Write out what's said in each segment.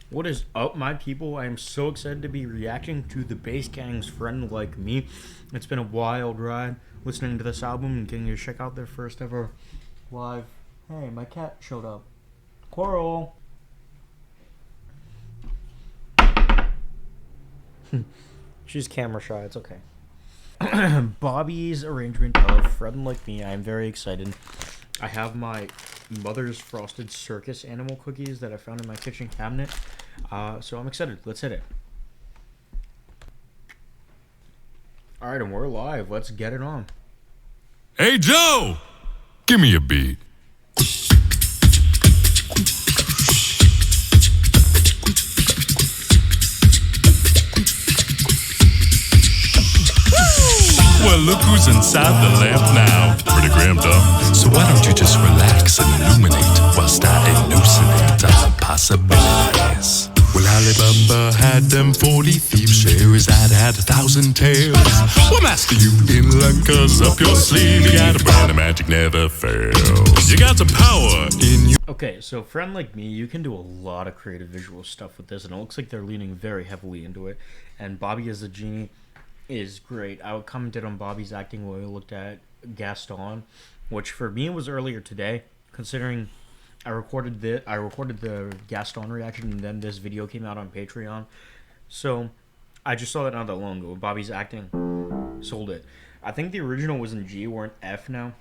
What is up, my people? I am so excited to be reacting to the Bass Gang's Friend Like Me. It's been a wild ride listening to this album and getting to check out their first ever live. Hey, my cat showed up. Coral! She's camera shy, it's okay. Bobby's arrangement of Friend Like Me. I am very excited. I have my mother's frosted circus animal cookies that I found in my kitchen cabinet. So I'm excited. Let's hit it. Alright, and we're live. Let's get it on. Hey, Joe! Give me a beat. Well, look who's inside the lamp now. Pretty grim, though. So why don't you just relax and illuminate whilst I elucidate on the possibilities? Well, Alibaba had them 40 thieves share. His dad had 1,000 tales. Well, master, you in luck, 'cause up your sleeve you got a brand of magic never fails. You got some power in you. Okay, so Friend Like Me, you can do a lot of creative visual stuff with this, and it looks like they're leaning very heavily into it. And Bobby as the genie is great. I commented on Bobby's acting when we looked at Gaston, which for me was earlier today, considering I recorded the Gaston reaction and then this video came out on Patreon. So I just saw that not that long ago. Bobby's acting sold it. I think the original was in G, we're in F now.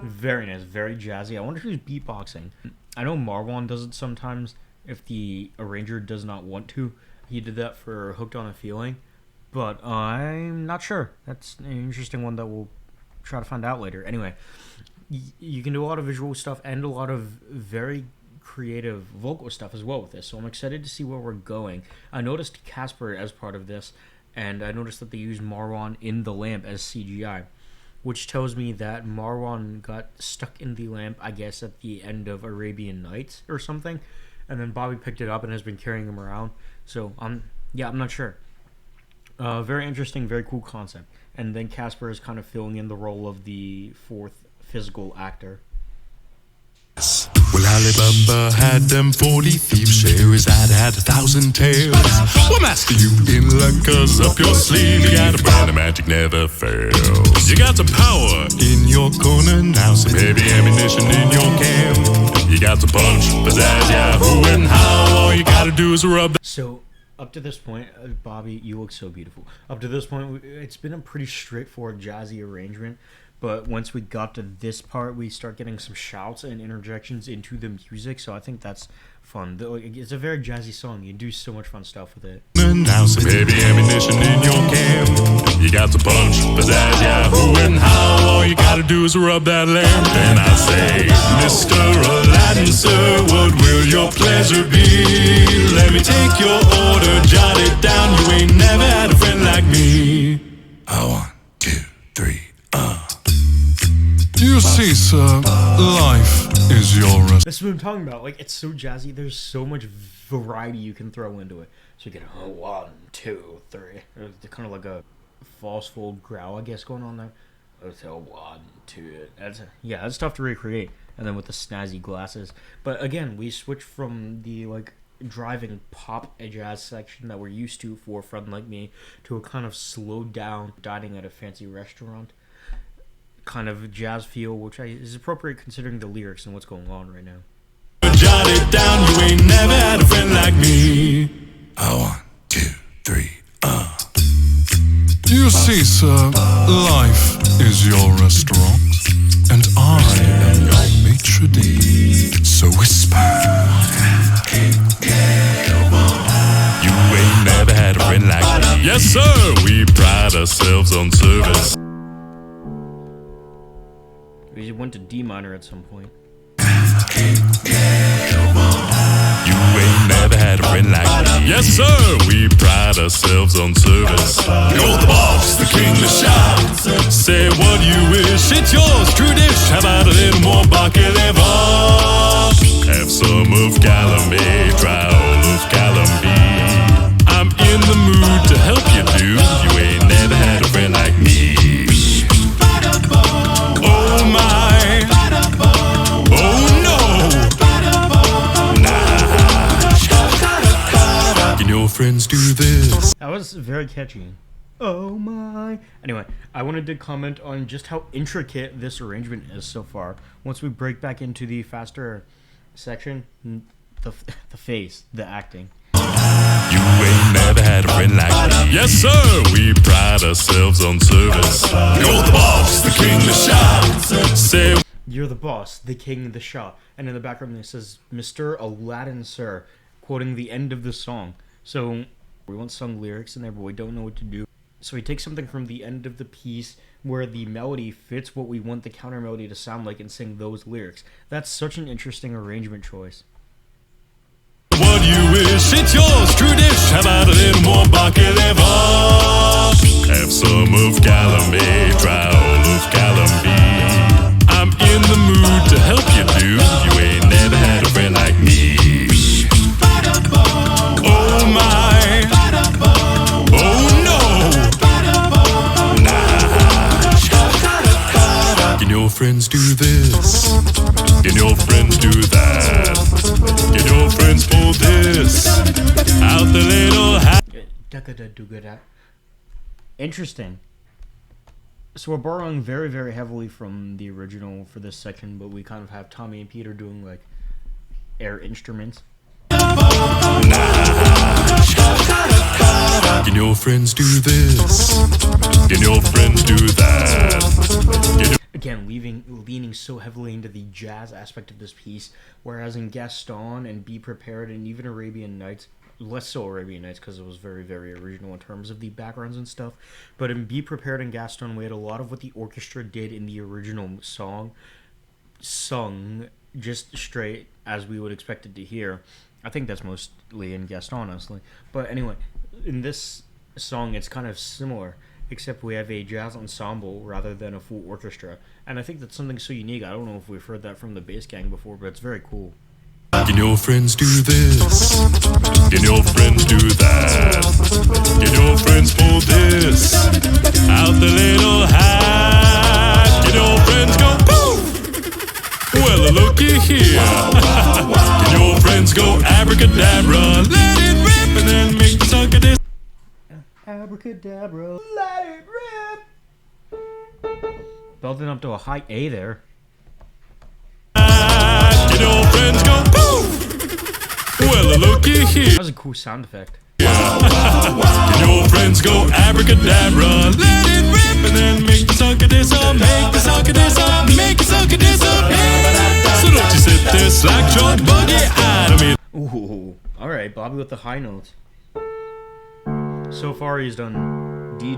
Very nice, very jazzy. I wonder who's beatboxing. I know Marwan does it sometimes if the arranger does not want to. He did that for Hooked on a Feeling, but I'm not sure. That's an interesting one that we'll try to find out later. Anyway, you can do a lot of visual stuff and a lot of very creative vocal stuff as well with this, so I'm excited to see where we're going. I noticed Casper as part of this, and I noticed that they used Marwan in the lamp as CGI, which tells me that Marwan got stuck in the lamp, I guess, at the end of Arabian Nights or something, and then Bobby picked it up and has been carrying him around. So I'm not sure. Very interesting, very cool concept. And then Casper is kind of filling in the role of the fourth physical actor. Well, Alibaba had them 40 thieves share. His dad had 1,000 tales. Well, master, you in luck, 'cause up your sleeve you got a brand of magic never fails. You got some power in your corner now, some heavy ammunition in your camp. You got some punch, pizzazz, yeah, who and how. All you gotta do is rub. So up to this point, Bobby, you look so beautiful. Up to this point, it's been a pretty straightforward jazzy arrangement. But once we got to this part, we start getting some shouts and interjections into the music, so I think that's fun. It's a very jazzy song. You do so much fun stuff with it. Now some heavy ammunition in your camp. You got some punch, pizzazz, yeah, who and how. All you gotta do is rub that lamp. And I say, Mr. Aladdin, sir, what will your pleasure be? Let me take your order, jot it down. You ain't never had a friend like me. 1, 2, 3, You see, sir, life is your That's what I'm talking about. Like, it's so jazzy. There's so much variety you can throw into it. So you get a 1, 2, 3. There's kind of like a false fold growl, I guess, going on there. It's a 1, 2. That's tough to recreate. And then with the snazzy glasses. But again, we switch from the like driving pop jazz section that we're used to for Friend Like Me to a kind of slowed down dining at a fancy restaurant kind of jazz feel, which is appropriate considering the lyrics and what's going on right now. Jot it down, you ain't never had a friend like me. 1, 2, 3, You see, sir, life is your restaurant, and I am your maitre d'. So whisper. You ain't never had a friend like me. Yes, sir, we pride ourselves on service. We went to D minor at some point. You ain't never had a friend like me. Yes, sir, we pride ourselves on service. You're the boss, the king, the shop. Say what you wish, it's yours, true dish. How about a little more baklava? Have some of Calamé, try all of Calamé. I'm in the mood to help you, dude. You ain't never had a friend like me. Oh my. was very catchy. Oh my. Anyway, I wanted to comment on just how intricate this arrangement is so far. Once we break back into the faster section, the face, the acting. You ain't never had a friend like me. Yes, sir, we pride ourselves on service. You're the boss, the king, the shah. Say, You're the boss, the king, the shah. And in the background it says, Mr. Aladdin, sir, quoting the end of the song. So we want some lyrics in there, but we don't know what to do. So we take something from the end of the piece where the melody fits what we want the counter melody to sound like and sing those lyrics. That's such an interesting arrangement choice. what you wish, it's yours, true dish. How about a little more bakileva? Have some of Calamé, try all of Calamé. I'm in the mood to help you, dude. You ain't never had a friend like me. Oh my, oh no, nah. Can your friends do this? Can your friends do that? Can your friends pull this out the little hat? Interesting. So we're borrowing very, very heavily from the original for this section, but we kind of have Tommy and Peter doing like air instruments. Can your friends do this? Can your friends do that? Again, leaning so heavily into the jazz aspect of this piece, whereas in Gaston and Be Prepared and even Arabian Nights, less so Arabian Nights because it was very, very original in terms of the backgrounds and stuff, but in Be Prepared and Gaston, we had a lot of what the orchestra did in the original song, sung just straight as we would expect it to hear. I think that's mostly in Gaston, honestly. But anyway, in this song, it's kind of similar, except we have a jazz ensemble rather than a full orchestra. And I think that's something so unique. I don't know if we've heard that from the bass gang before, but it's very cool. Can your friends do this? Can your friends do that? Can your friends pull this out the little hat? Can your friends go poof? Well, looky here. Can your friends go abracadabra? Let it rip and then make the sunk of this. Abracadabra, let it rip. Building up to a high A there. Can your friends go poof? Well, looky here. That was a cool sound effect. Can your friends go abracadabra? Let it rip and then make the sunk of this up. Make the sunk of this up. Make the sunk of this up. So don't you sit there slack jawed buggy eyed. I mean, Ooh, alright, Bobby with the high notes. So far he's done D2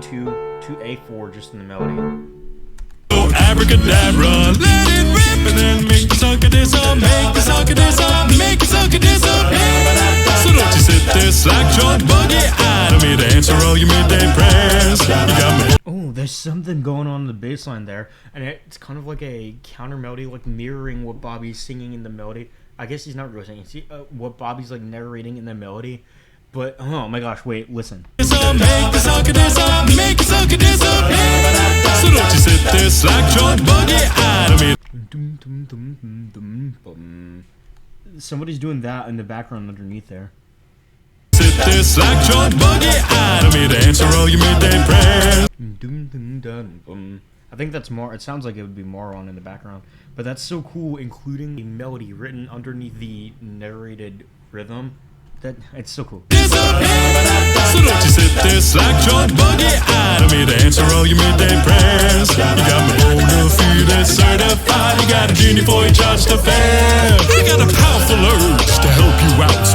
to A4 just in the melody. go abracadabra. Let it rip and then make the sunk of this up. Make the sunk of this up. Make the sunk of this up. So don't you sit there slack jawed buggy eyed. I mean, to answer all your midday prayers. You got me. Oh, there's something going on in the bass line there, and it's kind of like a counter melody, like mirroring what Bobby's singing in the melody. I guess he's not really singing. See what Bobby's like narrating in the melody, but oh my gosh, wait, listen. Make the sunk of this up. Make the sunk of this up. So don't you sit there slack jawed buggy eyed. I mean, Somebody's doing that in the background underneath there. sit there slack jawed buggy eyed. I mean, to answer all your midday prayers. I think that's more. It sounds like it would be Moron in the background, but that's so cool, including the melody written underneath the narrated rhythm. That it's so cool. So don't you sit there slack jawed buggy eyed. I mean, to answer all your midday prayers. You got me bona fide certified. You got a genie for your charge to fair. You got a powerful urge to help you out.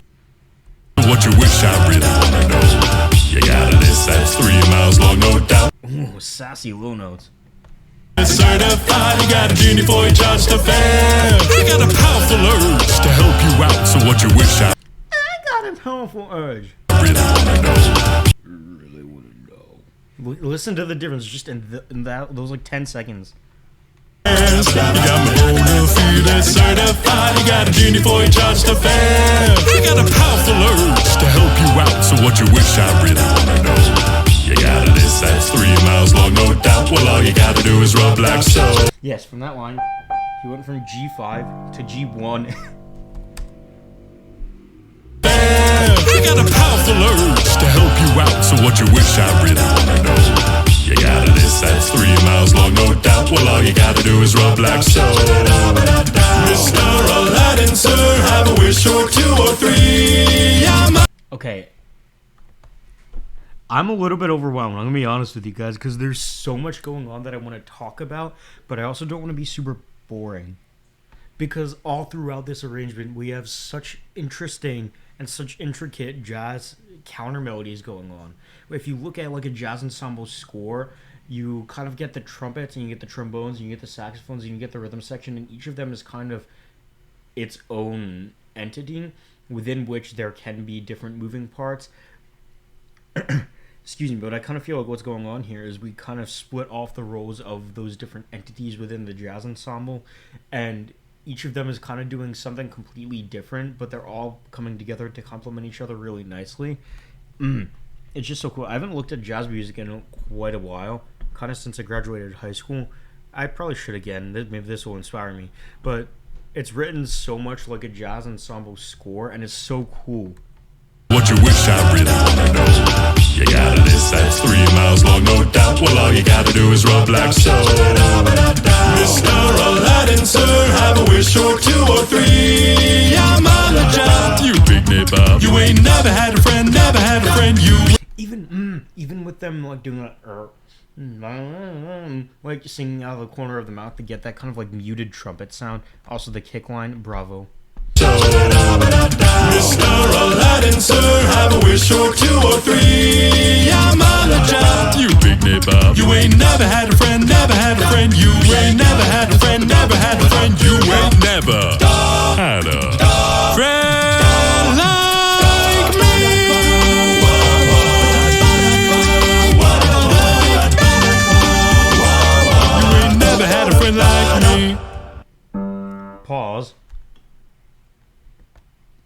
What you wish I really wanna know. You got a list that's 3 miles long, no doubt. Ooh, sassy low notes. Certified, you got a genie for your charge to fair. You got a powerful urge to help you out. So what you wish I Got a powerful urge. really wanna know. Really want to know. Listen to the difference just in that those like 10 seconds. You got me bona fide certified. You got a genie for your charge to fair. You got a powerful urge to help you out. So what you wish I really wanna know. You got a list that's 3 miles long, no doubt. Well, all you gotta do is rub like so. Yes, from that line, he went from G5 to G1. You got a powerful urge to help you out. So what you wish, I really wanna know. You got a list that's 3 miles long, no doubt. Well, all you gotta do is rub like so. Mr. Aladdin, sir, have a wish or 2 or 3. Okay. I'm a little bit overwhelmed, I'm gonna be honest with you guys, because there's so much going on that I want to talk about, but I also don't want to be super boring. Because all throughout this arrangement, we have such interesting and such intricate jazz counter melodies going on. If you look at like a jazz ensemble score, you kind of get the trumpets and you get the trombones and you get the saxophones and you get the rhythm section, and each of them is kind of its own entity within which there can be different moving parts. Excuse me, but I kind of feel like what's going on here is we kind of split off the roles of those different entities within the jazz ensemble, and each of them is kind of doing something completely different, but they're all coming together to complement each other really nicely. It's just so cool. I haven't looked at jazz music in quite a while, kind of since I graduated high school. I probably should again. Maybe this will inspire me. But it's written so much like a jazz ensemble score, and it's so cool. What you wish, I really wanna know. You got a list that's 3 miles long, no doubt. Well, all you gotta do is rub like so. Mr. Aladdin, sir, have a wish or 2 or 3. I'm on the job. You big nipper. You ain't never had a friend, never had a friend. You even with them like doing that like singing out of the corner of the mouth to get that kind of like muted trumpet sound. Also the kick line, bravo. Mr. Aladdin, sir, have a wish or 2 or 3. I'm on the job. You big nipper. You ain't never had a friend, never had a friend. You ain't never had a friend, never had a friend. You ain't never had a friend like me. You ain't never had a friend like me. Pause.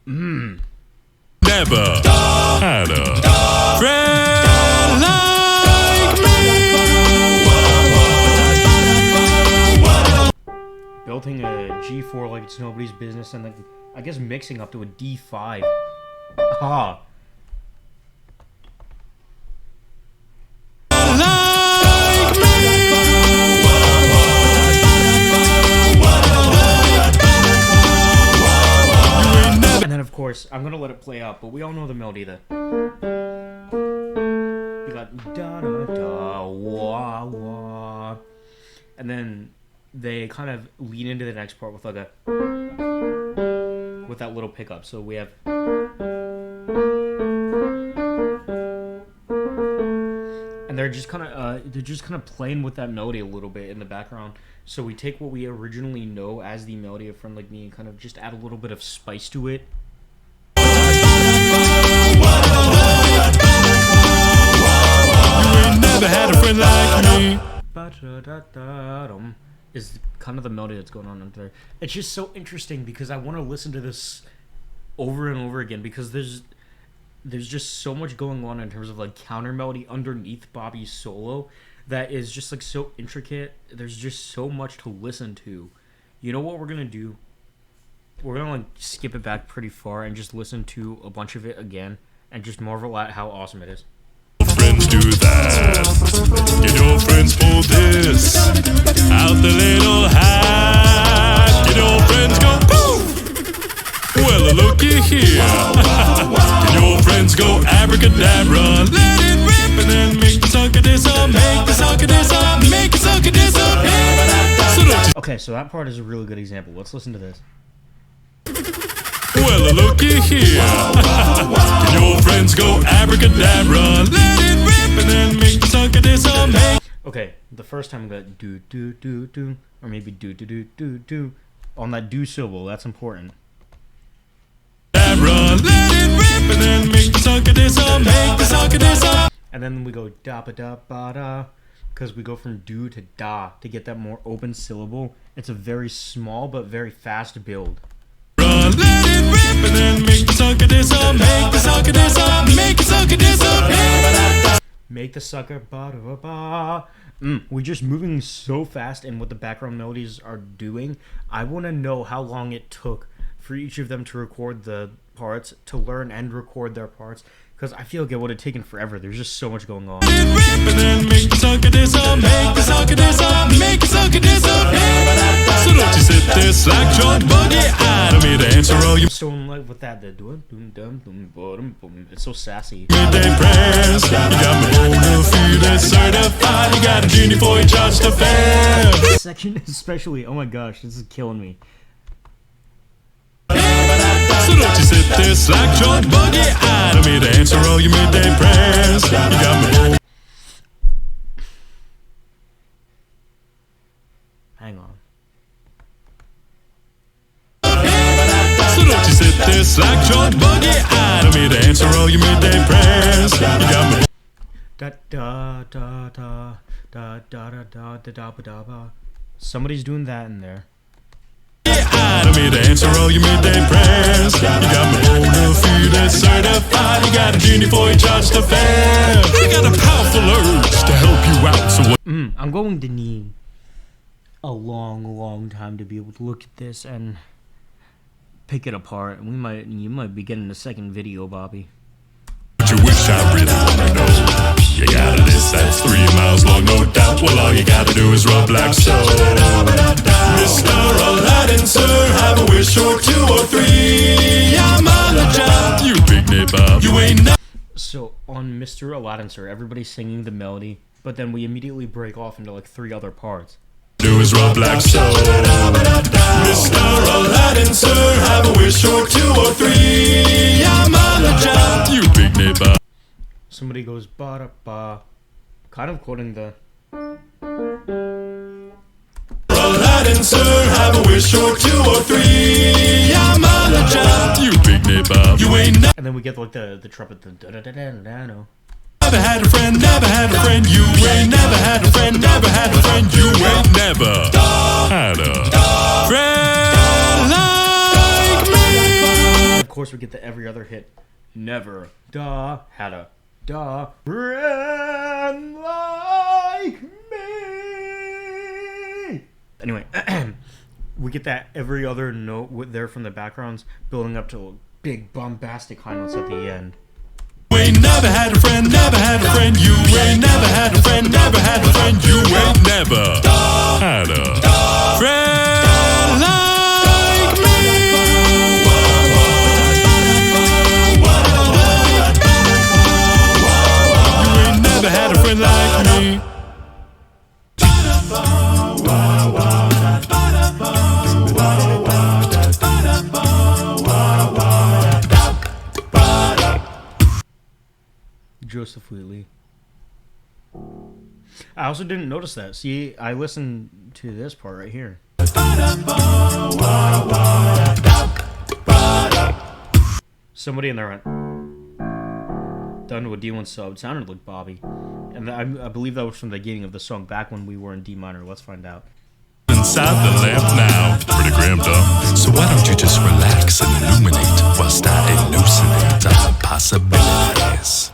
Never had a friend like me. Building a G4 like it's nobody's business, and then I guess mixing up to a D5. Ah. And then of course, I'm gonna let it play out, but we all know the melody that you got da da da wah wah, and then they kind of lean into the next part with like a with that little pickup. So we have and they're just kind of playing with that melody a little bit in the background. So we take what we originally know as the melody of Friend Like Me and kind of just add a little bit of spice to it. You ain't never had a friend like me. Is kind of the melody that's going on there. It's just so interesting because I want to listen to this over and over again because there's just so much going on in terms of like counter melody underneath Bobby's solo that is just like so intricate. There's just so much to listen to. You know what we're gonna do? We're gonna like skip it back pretty far and just listen to a bunch of it again and just marvel at how awesome it is. Friends do that. Get your friends pull this out the little hat. Get your friends go poof. Well, looky here. Get your friends go abracadabra. Let it rip and then make the sucker this up. Make the sucker this up. Make the sucker this up. Okay, so that part is a really good example. Let's listen to this. Well, looky here. Get your friends go abracadabra. Let it rip and then make the sucker this up. Okay, the first time I got do do do do, or maybe do do do do do on that do syllable. That's important. Let it rip and then make the sucker this up. Make the sucker this up. And then we go da ba da ba da, because we go from do to da to get that more open syllable. It's a very small but very fast build. Let it rip and then make the sucker this up. Make the sucker this up. Make the sucker this up. Make the sucker ba da ba. We're just moving so fast, and what the background melodies are doing. I want to know how long it took for each of them to record the parts, to learn and record their parts, because I feel like it would have taken forever. There's just so much going on. So don't you sit there slack jawed buggy out of me to answer all your So in love with that, it's so sassy. midday prayers. You got me bona fide certified. You got a genie for your charge to fair. Section especially, oh my gosh, this is killing me. So don't you sit there slack jawed buggy out of me to answer all your midday prayers. You got me bona. Hang on. So don't you sit there slack jawed buggy out of me to answer all your midday prayers. You got me. Da da da da da da da da da da da da. Somebody's doing that in there. Out of me to answer all your midday prayers. You got me bona fide certified. You got a genie for your charge to fair. I got a powerful urge to help you out. So what? I'm going to need a long time to be able to look at this and pick it apart. You might be getting a second video, Bobby. You wish I really wanna know. You got a list that's 3 miles long, no doubt. Well, all you gotta do is rub like so. Mr. Aladdin, sir, have a wish or 2 or 3. I'm on the job. You big nip up. You ain't no. So on Mr. Aladdin, sir, everybody's singing the melody, but then we immediately break off into like 3 other parts. Do is rub like so. Mr. Aladdin, sir, have a wish or 2 or 3. I'm on the job. You big nip up. Somebody goes ba da ba, kind of quoting the. Aladdin, sir, have a wish or 2 or 3. I'm on the job. You big nip up. You ain't And then we get like the trumpet, the da da da da da no. never had a friend, never had a friend. You ain't never had a friend, never had a friend. You ain't never had a friend like me. Of course, we get the every other hit. Never had a friend like me. Anyway, we get that every other note there from the backgrounds, building up to big bombastic high notes at the end. You ain't never had a friend, never had a friend. You ain't never had a friend, never had a friend. You ain't never had a friend like me. You ain't never had a friend like me. Joseph Wheatley. I also didn't notice that. See, I listened to this part right here. Somebody in there went done with D1 sub. Sounded like Bobby, and I believe that was from the beginning of the song, back when we were in D minor. Let's find out. Inside the lamp now, pretty grim though. So why don't you just relax and illuminate whilst I elucidate on the possibilities?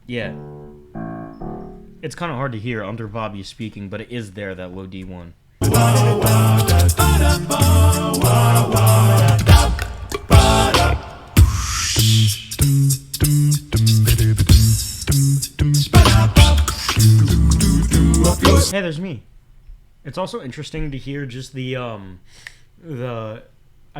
Yeah. It's kind of hard to hear under Bobby speaking, but it is there, that low D1. Hey, there's me. It's also interesting to hear just the I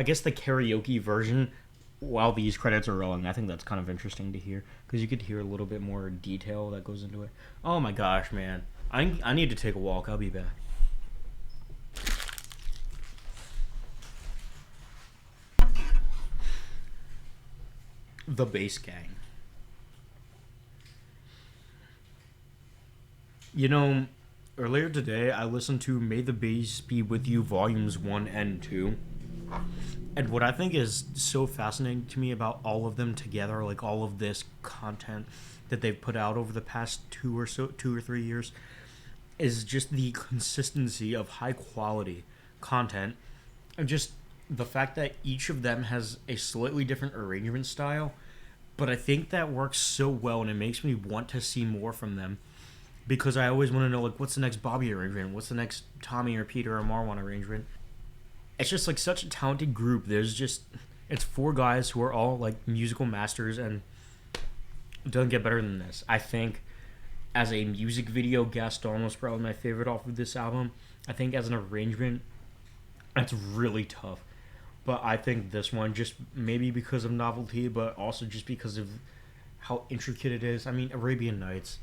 guess the karaoke version while these credits are rolling. I think that's kind of interesting to hear, because you could hear a little bit more detail that goes into it. Oh my gosh, man. I need to take a walk. I'll be back. The Bass Gang. You know, earlier today I listened to May the Bass Be With You Volumes 1 and 2. And what I think is so fascinating to me about all of them together, like all of this content that they've put out over the past 2 or 3 years, is just the consistency of high quality content, and just the fact that each of them has a slightly different arrangement style. But I think that works so well, and it makes me want to see more from them, because I always want to know, like, what's the next Bobby arrangement? What's the next Tommy or Peter or Marwan arrangement? It's just like such a talented group. It's 4 guys who are all like musical masters, and It doesn't get better than this. I think as a music video, Gaston was probably my favorite off of this album. I think as an arrangement, that's really tough. But I think this one, just maybe because of novelty, but also just because of how intricate it is. I mean, Arabian Nights,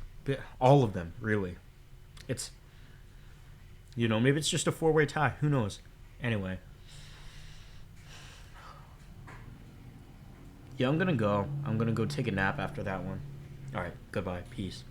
all of them, really. It's, maybe it's just a four-way tie. Who knows? Anyway. Yeah, I'm gonna go. I'm gonna go take a nap after that one. Alright, goodbye. Peace.